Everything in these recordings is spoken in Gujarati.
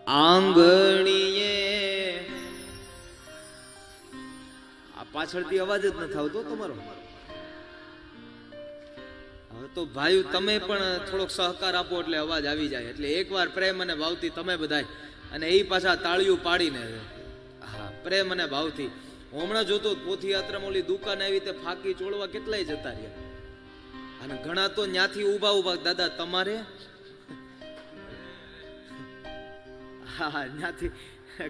આંગણીએ આ પાછળથી અવાજ જ નથી આવતો તમારો. હવે તો ભાઈ તમે પણ થોડોક સહકાર આપો એટલે અવાજ આવી જાય. એટલે એકવાર પ્રેમ અને ભાવથી તમે બધાય અને એ પાછા તાળીઓ પાડીને હા પ્રેમ અને ભાવથી. હું હમણાં જોતો પોથી યાત્રામાં ઓલી દુકાન આવી તે ફાકી ચોળવા કેટલાય જતા રહ્યા અને ઘણા તો ન્યાથી ઉભા ઉભા દાદા તમારે હા ન્યાથી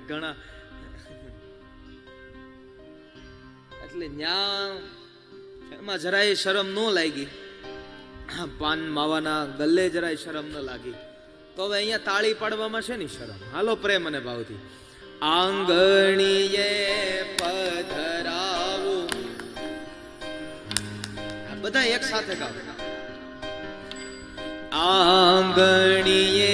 ઘણા એટલે ન્યા એમાં જરાય શરમ ન લાગી. પાન માવાના ગલ્લે જરાય શરમ ન લાગી તો હવે અહીંયા તાળી પાડવામાં છે ને શરમ. હાલો પ્રેમ અને ભાવથી. આંગણીએ પધરાવું બધા એક સાથે ગાઓ. આંગણીએ